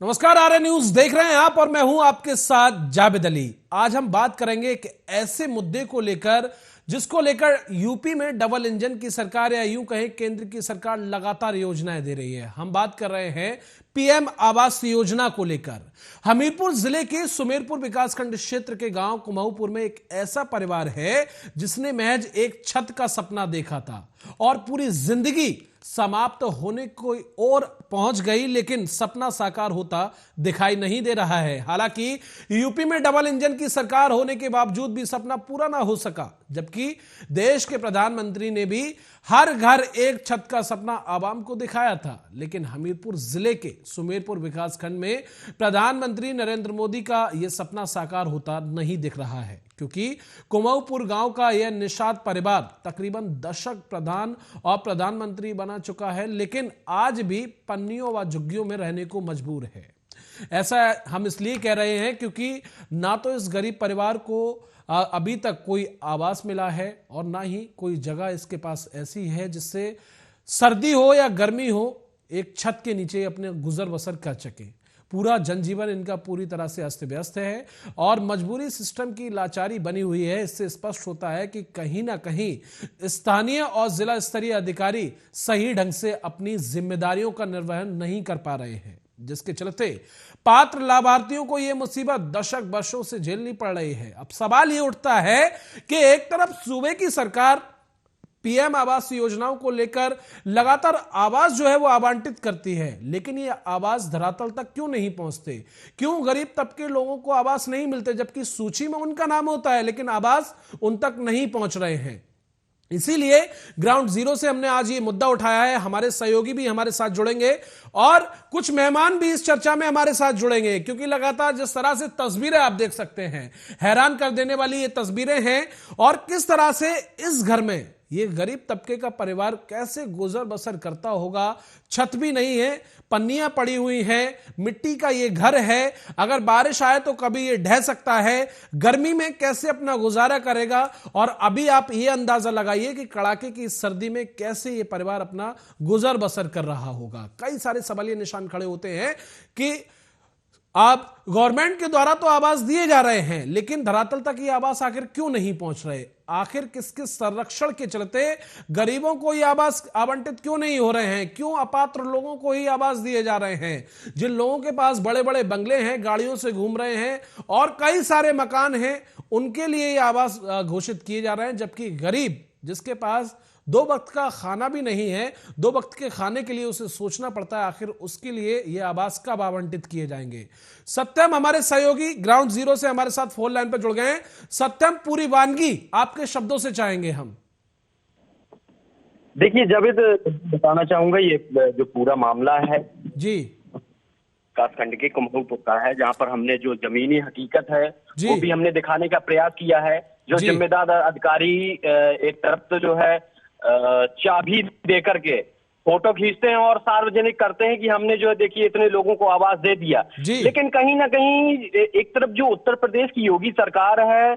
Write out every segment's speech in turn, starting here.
नमस्कार, आर्य न्यूज देख रहे हैं आप और मैं हूं आपके साथ जावेद अली। आज हम बात करेंगे एक ऐसे मुद्दे को लेकर जिसको लेकर यूपी में डबल इंजन की सरकार या यूं कहें केंद्र की सरकार लगातार योजनाएं दे रही है। हम बात कर रहे हैं पीएम आवास योजना को लेकर। हमीरपुर जिले के सुमेरपुर विकासखंड क्षेत्र के गांव कुमाऊपुर में एक ऐसा परिवार है जिसने महज एक छत का सपना देखा था और पूरी जिंदगी समाप्त होने को और पहुंच गई, लेकिन सपना साकार होता दिखाई नहीं दे रहा है। हालांकि यूपी में डबल इंजन की सरकार होने के बावजूद भी सपना पूरा ना हो सका, जबकि देश के प्रधानमंत्री ने भी हर घर एक छत का सपना आवाम को दिखाया था। लेकिन हमीरपुर जिले के सुमेरपुर विकासखंड में प्रधानमंत्री नरेंद्र मोदी का यह सपना साकार होता नहीं दिख रहा है, क्योंकि कुमाऊपुर गांव का यह निषाद परिवार तकरीबन दशक प्रधान और प्रधानमंत्री बना चुका है, लेकिन आज भी पन्नियों व झुग्गियों में रहने को मजबूर है। ऐसा हम इसलिए कह रहे हैं क्योंकि ना तो इस गरीब परिवार को अभी तक कोई आवास मिला है और ना ही कोई जगह इसके पास ऐसी है जिससे सर्दी हो या गर्मी हो एक छत के नीचे अपने गुजर बसर कर सके। पूरा जनजीवन इनका पूरी तरह से अस्त व्यस्त है और मजबूरी सिस्टम की लाचारी बनी हुई है। इससे स्पष्ट होता है कि कहीं ना कहीं स्थानीय और जिला स्तरीय अधिकारी सही ढंग से अपनी जिम्मेदारियों का निर्वहन नहीं कर पा रहे हैं, जिसके चलते पात्र लाभार्थियों को यह मुसीबत दशक वर्षों से झेलनी पड़ रही है। अब सवाल यह उठता है कि एक तरफ सूबे की सरकार पीएम आवास योजनाओं को लेकर लगातार आवास जो है वो आवंटित करती है, लेकिन ये आवास धरातल तक क्यों नहीं पहुंचते? क्यों गरीब तबके लोगों को आवास नहीं मिलते, जबकि सूची में उनका नाम होता है लेकिन आवास उन तक नहीं पहुंच रहे हैं? इसीलिए ग्राउंड जीरो से हमने आज ये मुद्दा उठाया है। हमारे सहयोगी भी हमारे साथ जुड़ेंगे और कुछ मेहमान भी इस चर्चा में हमारे साथ जुड़ेंगे, क्योंकि लगातार जिस तरह से तस्वीरें आप देख सकते हैं, हैरान कर देने वाली ये तस्वीरें हैं और किस तरह से इस घर में ये गरीब तबके का परिवार कैसे गुजर बसर करता होगा। छत भी नहीं है, पन्नियां पड़ी हुई हैं, मिट्टी का ये घर है, अगर बारिश आए तो कभी ये ढह सकता है, गर्मी में कैसे अपना गुजारा करेगा और अभी आप ये अंदाजा लगाइए कि कड़ाके की सर्दी में कैसे ये परिवार अपना गुजर बसर कर रहा होगा। कई सारे सवालिया निशान खड़े होते हैं कि आप गवर्नमेंट के द्वारा तो आवास दिए जा रहे हैं, लेकिन धरातल तक ये आवास आखिर क्यों नहीं पहुंच रहे? आखिर किस किस संरक्षण के चलते गरीबों को ये आवास आवंटित क्यों नहीं हो रहे हैं? क्यों अपात्र लोगों को ही आवास दिए जा रहे हैं? जिन लोगों के पास बड़े बड़े बंगले हैं, गाड़ियों से घूम रहे हैं और कई सारे मकान हैं, उनके लिए ये आवास घोषित किए जा रहे हैं, जबकि गरीब जिसके पास दो वक्त का खाना भी नहीं है, दो वक्त के खाने के लिए उसे सोचना पड़ता है आखिर उसके लिए ये आवास कब आवंटित किए जाएंगे। सत्यम हमारे सहयोगी ग्राउंड जीरो से हमारे साथ फोन लाइन पर जुड़ गए हैं। सत्यम, पूरी वानगी आपके शब्दों से चाहेंगे हम। देखिए जावेद, बताना चाहूंगा ये जो पूरा मामला है जी विकासखंड के कुमाऊपुर का है, जहां पर हमने जो जमीनी हकीकत है वो भी हमने दिखाने का प्रयास किया है। जो जिम्मेदार अधिकारी एक तरफ तो जो है चाबी दे करके फोटो खींचते हैं और सार्वजनिक करते हैं कि हमने जो है देखिए इतने लोगों को आवास दे दिया, लेकिन कहीं ना कहीं एक तरफ जो उत्तर प्रदेश की योगी सरकार है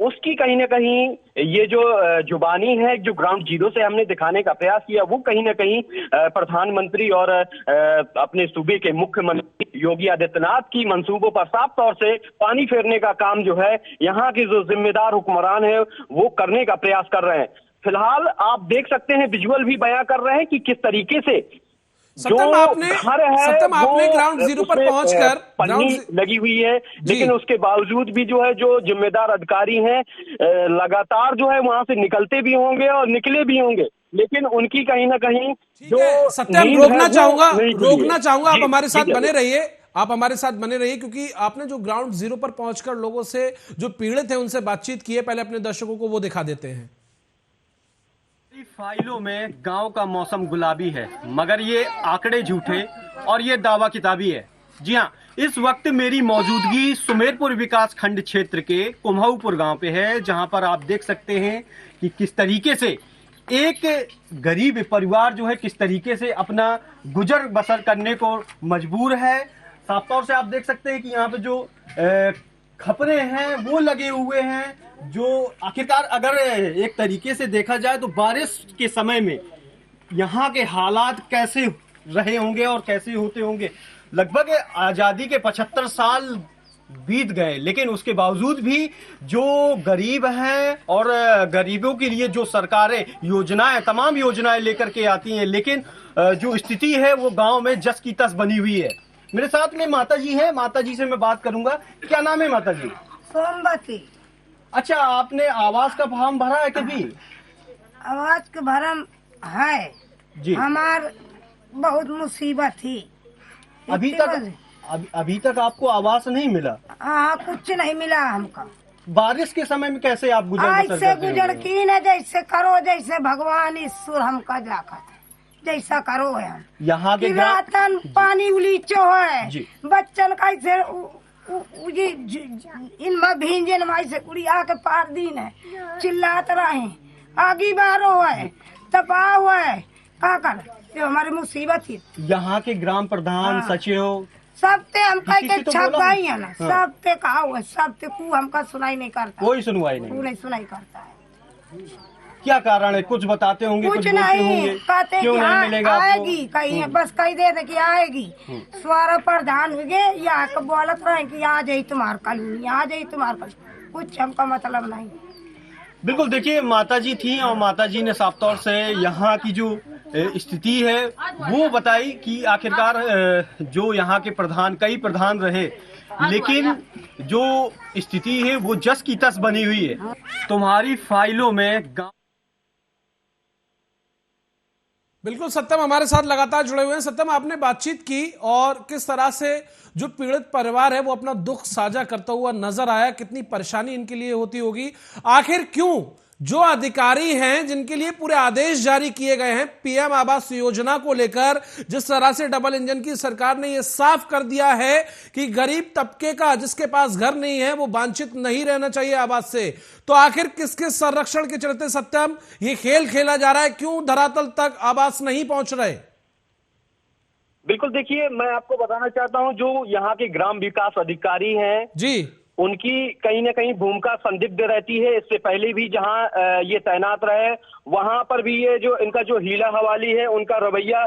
उसकी कहीं ना कहीं ये जो जुबानी है, जो ग्राउंड जीरो से हमने दिखाने का प्रयास किया, वो कहीं ना कहीं प्रधानमंत्री और अपने सूबे के मुख्यमंत्री योगी आदित्यनाथ की मंसूबों पर साफ तौर से पानी फेरने का काम जो है यहाँ के जो जिम्मेदार हुक्मरान है वो करने का प्रयास कर रहे हैं। फिलहाल आप देख सकते हैं, विजुअल भी बयां कर रहे हैं कि किस तरीके से जो घर है आपने ग्राउंड जीरो पर पहुंचकर पन्नी लगी हुई है, लेकिन उसके बावजूद भी जो है जो जिम्मेदार अधिकारी हैं लगातार जो है वहां से निकलते भी होंगे और निकले भी होंगे, लेकिन उनकी कहीं ना कहीं जो सत्यम रोकना चाहूंगा आप हमारे साथ बने रहिए, आप हमारे साथ बने रहिए, क्योंकि आपने जो ग्राउंड जीरो पर पहुंचकर लोगों से जो पीड़ित हैं उनसे बातचीत की है, पहले अपने दर्शकों को वो दिखा देते हैं। फाइलों में गांव का मौसम गुलाबी है, मगर ये आंकड़े झूठे और ये दावा किताबी है। जी हाँ, इस वक्त मेरी मौजूदगी सुमेरपुर विकास खंड क्षेत्र के कुमाऊपुर गांव पे है, जहां पर आप देख सकते हैं कि किस तरीके से एक गरीब परिवार जो है किस तरीके से अपना गुजर बसर करने को मजबूर है। साफ तौर से आप देख सकते हैं कि यहाँ पे जो खपरे हैं वो लगे हुए हैं, जो आखिरकार अगर एक तरीके से देखा जाए तो बारिश के समय में यहाँ के हालात कैसे रहे होंगे और कैसे होते होंगे। लगभग आजादी के 75 साल बीत गए, लेकिन उसके बावजूद भी जो गरीब हैं और गरीबों के लिए जो सरकारें योजनाएं, तमाम योजनाएं लेकर के आती हैं, लेकिन जो स्थिति है वो गांव में जस की तस बनी हुई है। मेरे साथ में माता जी हैं, माता जी से मैं बात करूंगा। क्या नाम है माता जी? सोमवती। अच्छा, आपने आवास का फॉर्म भरा है कभी? आवाज के भरम है जी। हमार बहुत मुसीबत थी अभी तक आपको आवास नहीं मिला? हाँ, कुछ नहीं मिला हमको। बारिश के समय में कैसे आप ऐसे गुजर की न जैसे करो, जैसे भगवान ईश्वर हमका जाकर जैसा करो है। हम यहाँ के रातन पानी उलीचो है जी। बच्चन कैसे इनमें भींजन से उड़िया के पार दिन है, चिल्लात रहे, आगी बारो है, तपा हुआ है, का कर ये हमारी मुसीबत थी। यहाँ के ग्राम प्रधान, सचिव सब ते हम कह के तो छप बोला गई है ना। हाँ। सब ते कहा हुआ, सब ते को हमका सुनाई नहीं करता, कोई सुनवाई नहीं। तू नहीं सुनाई करता है। क्या कारण है? कुछ बताते होंगे, कुछ बोलते नहीं होंगे, कहते क्यों कि नहीं हाँ, मिलेगा आएगी कहीं, बस कही दे कि आएगी। स्वर प्रधान हुए या बोलत रहे कि आ जाई तुम्हार कॉलोनी, आ जाई तुम्हार कॉलोनी, कुछ हमका मतलब नहीं। बिल्कुल, देखिए माता जी थी और माता जी ने साफ तौर से यहाँ की जो स्थिति है वो बताई कि आखिरकार जो यहाँ के प्रधान, कई प्रधान रहे, लेकिन जो स्थिति है वो जस की तस बनी हुई है। तुम्हारी फाइलों में बिल्कुल सत्यम हमारे साथ लगातार जुड़े हुए हैं। सत्यम, आपने बातचीत की और किस तरह से जो पीड़ित परिवार है वो अपना दुख साझा करता हुआ नजर आया, कितनी परेशानी इनके लिए होती होगी। आखिर क्यों जो अधिकारी हैं जिनके लिए पूरे आदेश जारी किए गए हैं पीएम आवास योजना को लेकर, जिस तरह से डबल इंजन की सरकार ने यह साफ कर दिया है कि गरीब तबके का जिसके पास घर नहीं है वो वांछित नहीं रहना चाहिए आवास से, तो आखिर किसके संरक्षण के चलते सत्यम ये खेल खेला जा रहा है? क्यों धरातल तक आवास नहीं पहुंच रहे? बिल्कुल, देखिए मैं आपको बताना चाहता हूं, जो यहाँ के ग्राम विकास अधिकारी हैं जी, उनकी कहीं ना कहीं भूमिका संदिग्ध रहती है। इससे पहले भी जहां ये तैनात रहे वहां पर भी ये जो इनका जो हीला हवाली है उनका रवैया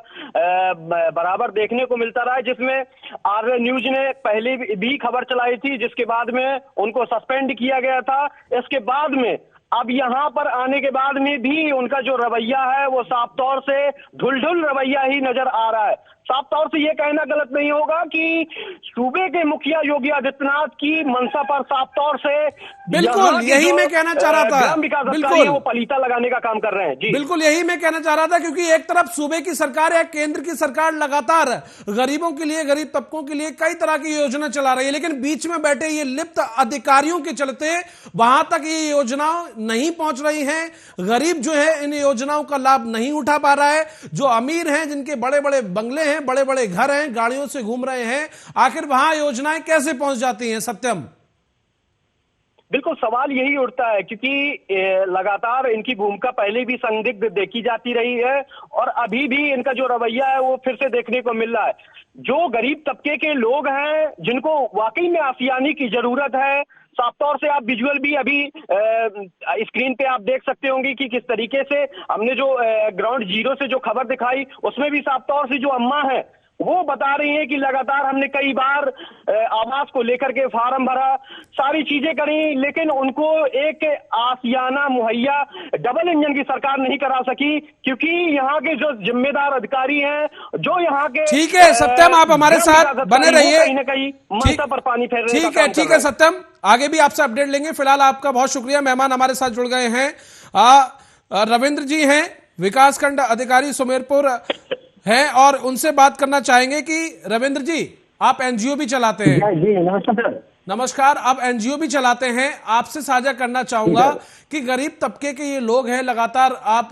बराबर देखने को मिलता रहा है, जिसमें आर्य न्यूज ने पहले भी खबर चलाई थी, जिसके बाद में उनको सस्पेंड किया गया था। इसके बाद में अब यहाँ पर आने के बाद में भी उनका जो रवैया है वो साफ तौर से ढुलढुल रवैया ही नजर आ रहा है। साफ तौर से ये कहना गलत नहीं होगा कि सूबे के मुखिया योगी आदित्यनाथ की मंशा पर साफ तौर से बिल्कुल यही मैं कहना चाह रहा था, ग्राम विकास अधिकारी है वो पलीता लगाने का काम कर रहे हैं। जी बिल्कुल यही मैं कहना चाह रहा था, क्योंकि एक तरफ सूबे की सरकार या केंद्र की सरकार लगातार गरीबों के लिए, गरीब तबकों के लिए कई तरह की योजना चला रही है, लेकिन बीच में बैठे ये लिप्त अधिकारियों के चलते वहां तक ये योजना नहीं पहुंच रही हैं। गरीब जो है इन योजनाओं का लाभ नहीं उठा पा रहा है। जो अमीर हैं, जिनके बड़े बड़े बंगले हैं, बड़े बड़े घर हैं, गाड़ियों से घूम रहे हैं, आखिर वहां योजनाएं कैसे पहुंच जाती हैं? सत्यम, बिल्कुल सवाल यही उठता है, क्योंकि लगातार इनकी भूमिका पहले भी संदिग्ध देखी जाती रही है और अभी भी इनका जो रवैया है वो फिर से देखने को मिल रहा है। जो गरीब तबके के लोग हैं जिनको वाकई में आसियानी की जरूरत है, साफ तौर से आप विजुअल भी अभी स्क्रीन पे आप देख सकते होंगे कि किस तरीके से हमने जो ग्राउंड जीरो से जो खबर दिखाई उसमें भी साफ तौर से जो अम्मा है वो बता रही हैं कि लगातार हमने कई बार आवास को लेकर के फार्म भरा, सारी चीजें करी, लेकिन उनको एक आसियाना मुहैया डबल इंजन की सरकार नहीं करा सकी, क्योंकि यहाँ के जो जिम्मेदार अधिकारी हैं, जो यहाँ के ठीक है सत्यम, आप हमारे साथ बने रहिए, कहीं ना कहीं मंशा पर पानी फेर रहे हैं। ठीक है सत्यम, आगे भी आपसे अपडेट लेंगे। फिलहाल आपका बहुत शुक्रिया। मेहमान हमारे साथ जुड़ गए हैं, रविंद्र जी हैं, विकासखंड अधिकारी सुमेरपुर हैं, और उनसे बात करना चाहेंगे कि रविंद्र जी आप एनजीओ भी चलाते हैं। जी नमस्कार। नमस्कार, आप एनजीओ भी चलाते हैं, आपसे साझा करना चाहूंगा कि गरीब तबके के ये लोग हैं, लगातार आप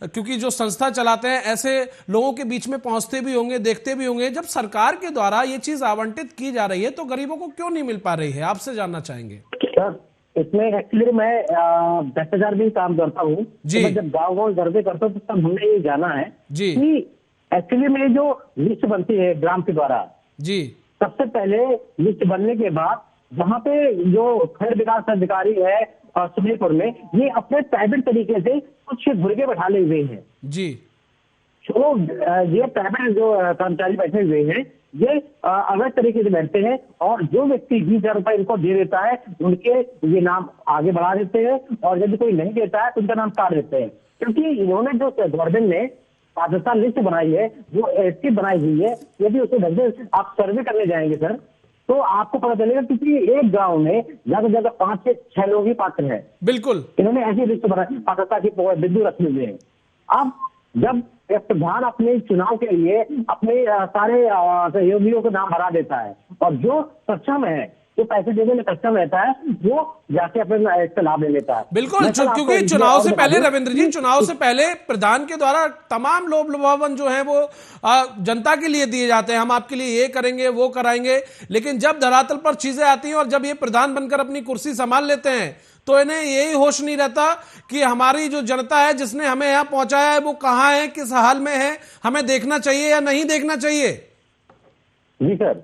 क्योंकि जो संस्था चलाते हैं ऐसे लोगों के बीच में पहुंचते भी होंगे, देखते भी होंगे, जब सरकार के द्वारा ये चीज आवंटित की जा रही है तो गरीबों को क्यों नहीं मिल पा रही है? आपसे जानना चाहेंगे। सर इसमें एक्चुअली मैं 10,000 भी काम करता हूँ जी। तो जब गाँव सर्वे करता हूँ तो तब हमने ये जाना है जी कि एक्चुअली में जो लिस्ट बनती है ग्राम के द्वारा, जी, सबसे पहले लिस्ट बनने के बाद वहाँ पे जो खंड विकास अधिकारी है सुमेरपुर में, ये अपने प्राइवेट तरीके से कुछ मुर्गे बैठा ले हुए हैं जी, चलो ये प्राइवेट जो कर्मचारी बैठे हुए हैं ये अवैध तरीके से बैठते हैं और जो व्यक्ति 20,000 रुपए इनको दे देता है उनके ये नाम आगे बढ़ा देते हैं और यदि कोई नहीं देता है तो उनका नाम काट देते हैं। क्योंकि इन्होंने जो गवर्नमेंट ने पात्रता लिस्ट बनाई है जो एक्टिव बनाई हुई है, यदि उसको ढंग से आप सर्वे करने जाएंगे सर तो आपको पता चलेगा कि एक गांव में ज्यादा से ज्यादा 5 से 6 लोग ही पात्र हैं। बिल्कुल, इन्होंने ऐसी लिस्ट बनाई, पात्रता की बिंदु रखे हुए हैं। अब जब एक प्रधान अपने चुनाव के लिए अपने सारे सहयोगियों का नाम भरा देता है और जो सक्षम है, जो पैसे देने में सक्षम रहता है, वो जाके अपना इसका लाभ ले लेता है। बिल्कुल, क्योंकि चुनाव से पहले रविंद्र जी, चुनाव से पहले प्रधान के द्वारा तमाम लोभ लुभावन जो है वो जनता के लिए दिए जाते हैं। हम आपके लिए ये करेंगे, वो कराएंगे, लेकिन जब धरातल पर चीजें आती हैं और जब ये प्रधान बनकर अपनी कुर्सी संभाल लेते हैं तो इन्हें यही होश नहीं रहता कि हमारी जो जनता है जिसने हमें यहां पहुंचाया है वो कहां है, किस हाल में है, हमें देखना चाहिए या नहीं देखना चाहिए। जी सर,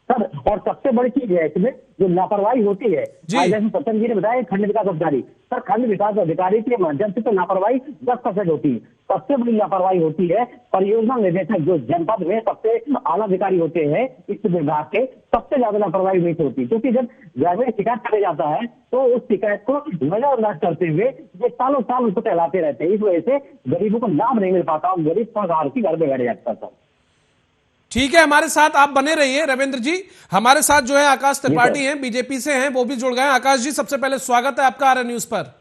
और सबसे बड़ी चीज है इसमें जो लापरवाही होती है, जैसे सत्यम जी ने बताया खंड विकास अधिकारी, सर खंड विकास अधिकारी के माध्यम से तो लापरवाही 10% होती है। सबसे बड़ी लापरवाही होती है परियोजना निदेशक जो जनपद में सबसे आला अधिकारी होते हैं इस विभाग के, सबसे ज्यादा लापरवाही नहीं होती। क्योंकि जब ग्रामीण शिकायत करे जाता है तो उस शिकायत को नजरअंदाज करते हुए ये सालों साल उसको टहलाते रहते हैं। इस वजह से गरीबों को लाभ नहीं मिल पाता और गरीब परिवार की घर में बैठ जाता था। ठीक है, हमारे साथ आप बने रहिए रविंद्र जी। हमारे साथ जो है आकाश त्रिपाठी हैं, बीजेपी से हैं, वो भी जुड़ गए हैं। आकाश जी, सबसे पहले स्वागत है आपका आरएन न्यूज पर।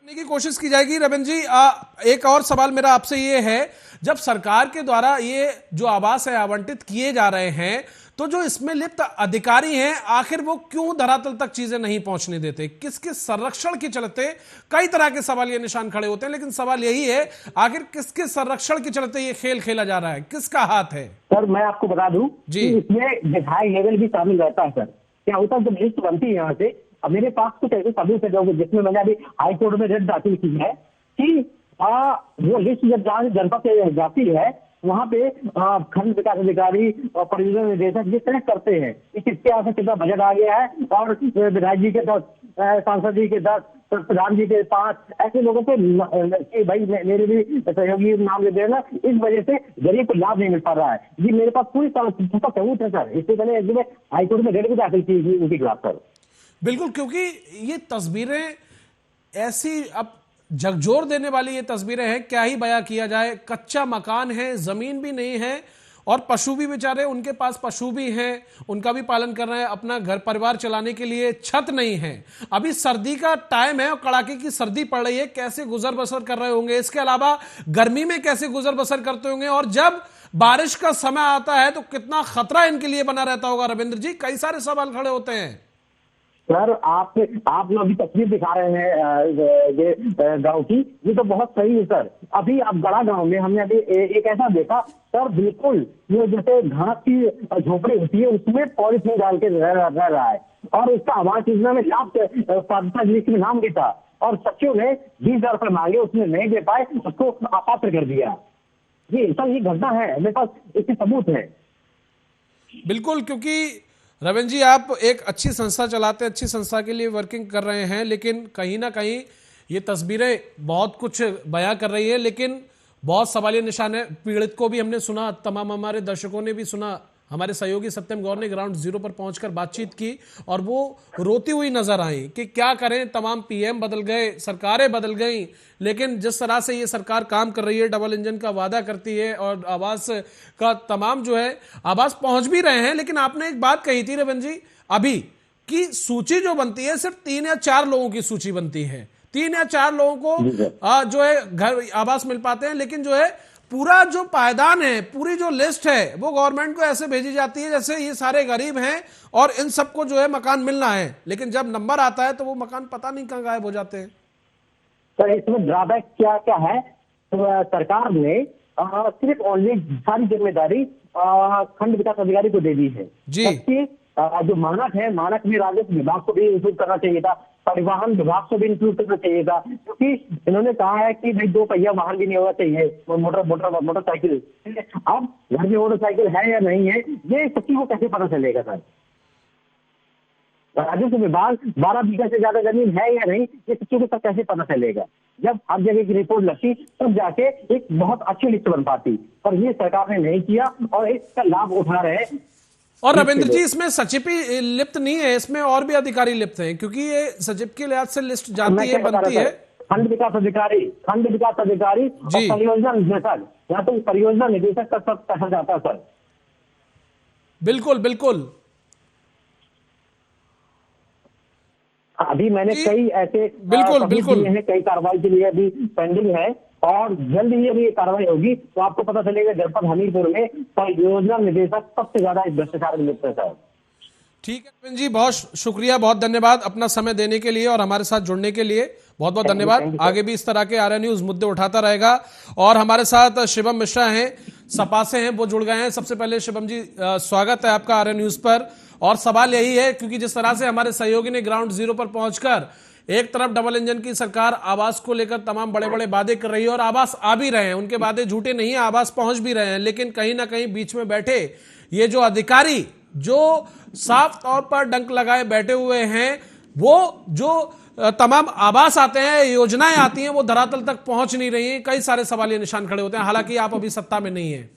की कोशिश की जाएगी रविंद्र जी। एक और सवाल मेरा आपसे ये है, जब सरकार के द्वारा ये जो आवास है आवंटित किए जा रहे हैं तो जो इसमें लिप्त अधिकारी हैं आखिर वो क्यों धरातल तक चीजें नहीं पहुंचने देते? किसके संरक्षण के चलते? कई तरह के सवाल ये निशान खड़े होते हैं, लेकिन सवाल यही है आखिर किसके संरक्षण के चलते ये खेल खेला जा रहा है, किसका हाथ है? सर मैं आपको बता दूं जी, इसमें विधायक लेवल भी शामिल रहता है। सर क्या होता है जब लिस्ट बनती है यहाँ से, अब मेरे पास कुछ ऐसे सबूत है जिसमें मैंने अभी हाईकोर्ट में रेट दाखिल की है कि वो लिस्ट जब जनपद से जाती है वहां पे खंड विकास अधिकारी और परियोजना निदेशक ये तय करते हैं कि किसके यहाँ से कितना बजट आ गया है और विधायक जी के 10, सांसद जी के 10, प्रधान जी के 5, ऐसे लोगों पे भाई मेरे भी सहयोगी नाम ले देना। इस वजह से गरीब को लाभ नहीं मिल पा रहा है। जी मेरे पास पूरी सबूत है सर। इससे मैंने हाईकोर्ट में रेट भी दाखिल की उनके खिलाफ सर। बिल्कुल, क्योंकि ये तस्वीरें ऐसी अब झकझोर देने वाली ये तस्वीरें हैं, क्या ही बयां किया जाए। कच्चा मकान है, जमीन भी नहीं है और पशु भी बेचारे, उनके पास पशु भी हैं, उनका भी पालन कर रहे हैं, अपना घर परिवार चलाने के लिए छत नहीं है। अभी सर्दी का टाइम है और कड़ाके की सर्दी पड़ रही है, कैसे गुजर बसर कर रहे होंगे? इसके अलावा गर्मी में कैसे गुजर बसर करते होंगे? और जब बारिश का समय आता है तो कितना खतरा इनके लिए बना रहता होगा रविंद्र जी। कई सारे सवाल खड़े होते हैं। सर आप लोग अभी तस्वीर दिखा रहे हैं ये गांव की, ये तो बहुत सही है सर। अभी आप बड़ा गांव में हमने अभी एक ऐसा देखा सर, बिल्कुल ये जैसे घास की झोपड़ी होती है उसमें पॉलिथीन डाल के रह रहा है और उसका आवास योजना में लाभ पात्रता लिस्ट में नाम भी था और सचिव ने 20,000 रुपए मांगे, उसने नहीं दे पाए, उसको अपात्र कर दिया। ये सर ये घटना है, मेरे पास इसके सबूत है। बिल्कुल, क्योंकि रविंद्र जी आप एक अच्छी संस्था चलाते हैं, अच्छी संस्था के लिए वर्किंग कर रहे हैं, लेकिन कहीं ना कहीं ये तस्वीरें बहुत कुछ बयां कर रही है, लेकिन बहुत सवालिया निशान है। पीड़ित को भी हमने सुना, तमाम हमारे दर्शकों ने भी सुना। हमारे सहयोगी सत्यम गौर ने ग्राउंड जीरो पर पहुंचकर बातचीत की और वो रोती हुई नजर आई कि क्या करें, तमाम पीएम बदल गए, सरकारें बदल गई, लेकिन जिस तरह से ये सरकार काम कर रही है, डबल इंजन का वादा करती है और आवास का तमाम जो है आवास पहुंच भी रहे हैं। लेकिन आपने एक बात कही थी रविंद्र जी अभी कि सूची जो बनती है सिर्फ 3 या 4 लोगों की सूची बनती है, 3 या 4 लोगों को जो है घर आवास मिल पाते हैं, लेकिन जो है पूरा जो पायदान है, पूरी जो लिस्ट है वो गवर्नमेंट को ऐसे भेजी जाती है जैसे ये सारे गरीब हैं और इन सबको जो है मकान मिलना है, लेकिन जब नंबर आता है तो वो मकान पता नहीं कहां गायब हो जाते हैं। सर इसमें ड्रॉबैक क्या क्या है? तो सरकार ने सिर्फ ओनली सारी जिम्मेदारी खंड विकास अधिकारी को दे दी है। जबकि जो मानक है, मानक में राजस्व विभाग को भी इंक्लूड करना चाहिए था, परिवहन विभाग को भी इंक्लूड करना चाहिए था, क्योंकि इन्होंने कहा है कि भाई 2 पहिया वाहन भी नहीं होना चाहिए, मोटरसाइकिल। अब घर में मोटरसाइकिल है या नहीं है ये सच्ची को कैसे पता चलेगा सर? राजस्व विभाग 12 बीघा से ज्यादा जमीन है या नहीं, ये सचिव को तक कैसे पता चलेगा? जब हर जगह की रिपोर्ट लगती तब जाके एक बहुत अच्छी लिस्ट बन पाती, पर ये सरकार ने नहीं किया और इसका लाभ उठा रहे हैं। और रविंद्र जी, इसमें सचिव ही लिप्त नहीं है, इसमें और भी अधिकारी लिप्त हैं, क्योंकि ये सचिव के लिहाज से लिस्ट जाती है, बनती है। खंड विकास अधिकारी और परियोजना निदेशक, या तो परियोजना निदेशक तक सब कहा जाता है सर। बिल्कुल बिल्कुल। अभी मैंने कई ऐसे बिल्कुल हैं, कई कार्रवाई के लिए अभी पेंडिंग है और जल्द ही अभी ये कार्रवाई होगी तो आपको पता चलेगा जनपद हमीरपुर में परियोजना निदेशक सबसे ज्यादा इस भ्रष्टाचार में लिप्त है। ठीक है रविंद्र जी, बहुत शुक्रिया, बहुत धन्यवाद अपना समय देने के लिए और हमारे साथ जुड़ने के लिए, बहुत बहुत धन्यवाद। आगे भी इस तरह के आर्य न्यूज मुद्दे उठाता रहेगा। और हमारे साथ शिवम मिश्रा हैं, सपा से हैं, वो जुड़ गए हैं। सबसे पहले शिवम जी, स्वागत है आपका आर्य न्यूज पर। और सवाल यही है, क्योंकि जिस तरह से हमारे सहयोगी ने ग्राउंड जीरो पर पहुंचकर एक तरफ डबल इंजन की सरकार आवास को लेकर तमाम बड़े बड़े वादे कर रही है और आवास आ भी रहे हैं, उनके वादे झूठे नहीं है, आवास पहुंच भी रहे हैं, लेकिन कहीं ना कहीं बीच में बैठे ये जो अधिकारी जो साफ तौर पर डंक लगाए बैठे हुए हैं, वो जो तमाम आवास आते हैं, योजनाएं आती हैं, वो धरातल तक पहुंच नहीं रही हैं। कई सारे सवालिया निशान खड़े होते हैं, हालांकि आप अभी सत्ता में नहीं है।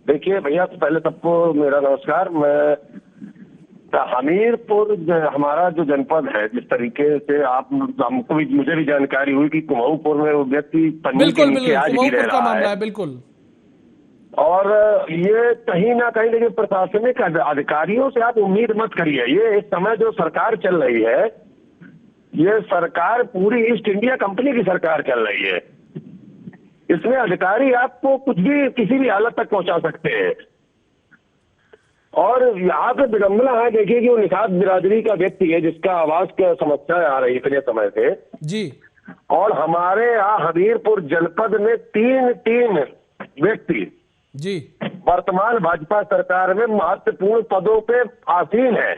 देखिए भैया, पहले सबको मेरा नमस्कार। मैं हमीरपुर हमारा जो जनपद है, जिस तरीके से आप हमको भी, मुझे भी जानकारी हुई कि कुमाऊपुर में वो व्यक्ति पन्नी के नीचे आज भी रह रहा है। बिल्कुल। और ये कहीं ना कहीं, लेकिन प्रशासनिक अधिकारियों से आप उम्मीद मत करिए। ये इस समय जो सरकार चल रही है, ये सरकार पूरी ईस्ट इंडिया कंपनी की सरकार चल रही है। इसमें अधिकारी आपको कुछ भी किसी भी हालत तक पहुंचा सकते हैं। और यहाँ पे विडंबना है, देखिए कि वो निषाद बिरादरी का व्यक्ति है जिसका आवास की समस्या आ रही है इतने समय से जी। और हमारे यहाँ हमीरपुर जनपद में तीन व्यक्ति जी वर्तमान भाजपा सरकार में महत्वपूर्ण पदों पे आसीन है।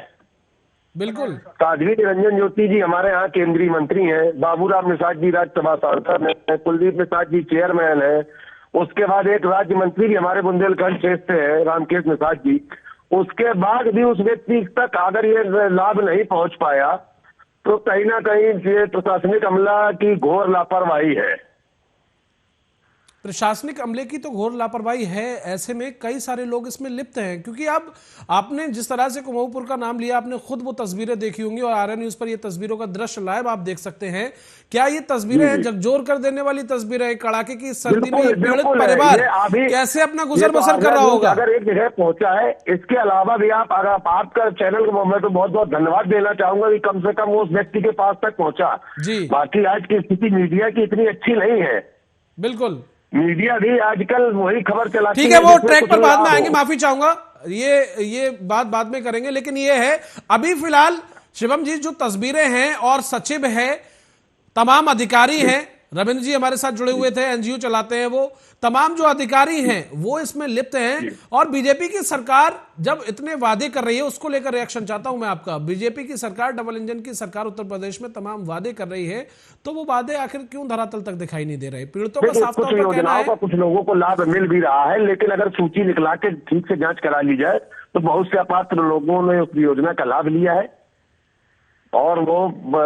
बिल्कुल। साध्वी निरंजन ज्योति जी हमारे यहाँ केंद्रीय मंत्री हैं, बाबूराम निषाद जी राज्यसभा सांसद हैं, कुलदीप निषाद जी चेयरमैन हैं, उसके बाद एक राज्य मंत्री भी हमारे बुंदेलखंड क्षेत्र से है, रामकेश निषाद जी। उसके बाद भी उस व्यक्ति तक अगर ये लाभ नहीं पहुंच पाया तो कहीं ना कहीं ये प्रशासनिक अमला की घोर लापरवाही है। प्रशासनिक अमले की तो घोर लापरवाही है। ऐसे में कई सारे लोग इसमें लिप्त हैं, क्योंकि अब आपने जिस तरह से कुमाऊपुर का नाम लिया, आपने खुद वो तस्वीरें देखी होंगी और आर्य न्यूज पर ये तस्वीरों का दृश्य लाइव आप देख सकते हैं। क्या ये तस्वीरें हैं झकझोर कर देने वाली तस्वीरें हैं? कड़ाके की सर्दी में पीड़ित परिवार कैसे अपना गुजर बसर कर रहा होगा? अगर एक जगह पहुंचा है, इसके अलावा भी आपका चैनल को मैं तो बहुत बहुत धन्यवाद देना चाहूंगा कि कम से कम वो उस व्यक्ति के पास तक पहुंचा जी। बाकी आज की स्थिति मीडिया की इतनी अच्छी नहीं है। बिल्कुल, मीडिया भी आजकल वही खबर चलाती है। ठीक है, वो ट्रैक पर बाद में आएंगे, माफी चाहूंगा, ये बात बाद में करेंगे। लेकिन ये है अभी फिलहाल शिवम जी, जो तस्वीरें हैं और सचिव है, तमाम अधिकारी हैं, रविंद्र जी हमारे साथ जुड़े हुए थे, एनजीओ चलाते हैं, वो तमाम जो अधिकारी हैं वो इसमें लिप्त हैं। और बीजेपी की सरकार जब इतने वादे कर रही है, उसको लेकर रिएक्शन चाहता हूं मैं आपका। बीजेपी की सरकार, डबल इंजन की सरकार उत्तर प्रदेश में तमाम वादे कर रही है, तो वो वादे आखिर क्यों धरातल तक दिखाई नहीं दे रहे? पीड़ितों का साफ तौर पर कहना है कुछ लोगों को लाभ मिल भी रहा है, लेकिन अगर सूची निकला के ठीक से जांच करा ली जाए तो बहुत से अपात्र लोगों ने उस योजना का लाभ लिया है और वो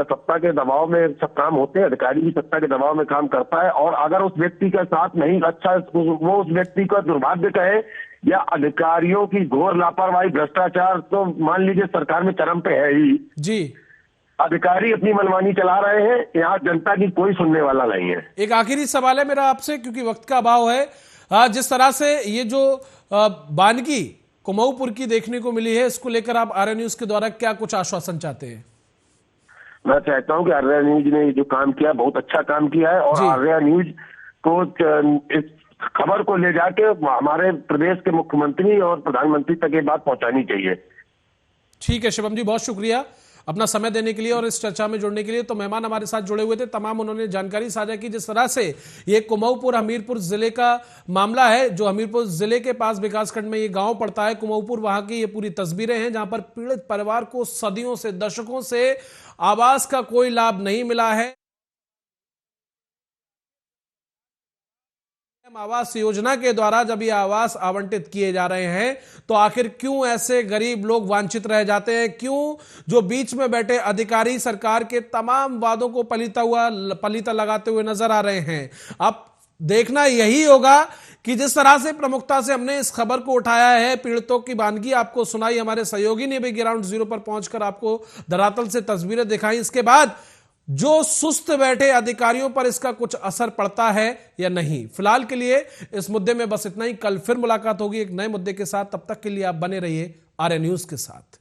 सत्ता के दबाव में सब काम होते हैं। अधिकारी भी सत्ता के दबाव में काम करता है और अगर उस व्यक्ति का साथ नहीं, अच्छा वो उस व्यक्ति का दुर्भाग्य कहे या अधिकारियों की घोर लापरवाही, भ्रष्टाचार तो मान लीजिए सरकार में चरम पे है ही जी। अधिकारी अपनी मनमानी चला रहे हैं, यहाँ जनता की कोई सुनने वाला नहीं है। एक आखिरी सवाल है मेरा आपसे, क्योंकि वक्त का अभाव है। जिस तरह से ये जो बानगी कुमाऊपुर की देखने को मिली है, इसको लेकर आप आर्य न्यूज के द्वारा क्या कुछ आश्वासन चाहते हैं? मैं चाहता हूं कि आर्य न्यूज ने जो काम किया बहुत अच्छा काम किया है और आर्य न्यूज को इस खबर को ले जाके हमारे प्रदेश के मुख्यमंत्री और प्रधानमंत्री तक ये बात पहुंचानी चाहिए। ठीक है शिवम जी, बहुत शुक्रिया अपना समय देने के लिए और इस चर्चा में जुड़ने के लिए। तो मेहमान हमारे साथ जुड़े हुए थे, तमाम उन्होंने जानकारी साझा की। जिस तरह से ये कुमाऊपुर हमीरपुर जिले का मामला है, जो हमीरपुर जिले के पास विकासखंड में ये गांव पड़ता है कुमाऊपुर, वहां की ये पूरी तस्वीरें हैं जहां पर पीड़ित परिवार को सदियों से, दशकों से आवास का कोई लाभ नहीं मिला है। आवास योजना के द्वारा जब ये आवास आवंटित किए जा रहे हैं तो आखिर क्यों ऐसे गरीब लोग वांछित रह जाते हैं? क्यों जो बीच में बैठे अधिकारी सरकार के तमाम वादों को पलीता लगाते हुए नजर आ रहे हैं? अब देखना यही होगा कि जिस तरह से प्रमुखता से हमने इस खबर को उठाया है, पीड़ितों की वानगी आपको सुनाई, हमारे सहयोगी ने भी ग्राउंड जीरो पर पहुंचकर आपको धरातल से तस्वीरें दिखाई, इसके बाद जो सुस्त बैठे अधिकारियों पर इसका कुछ असर पड़ता है या नहीं। फिलहाल के लिए इस मुद्दे में बस इतना ही। कल फिर मुलाकात होगी एक नए मुद्दे के साथ। तब तक के लिए आप बने रहिए आर्य न्यूज के साथ।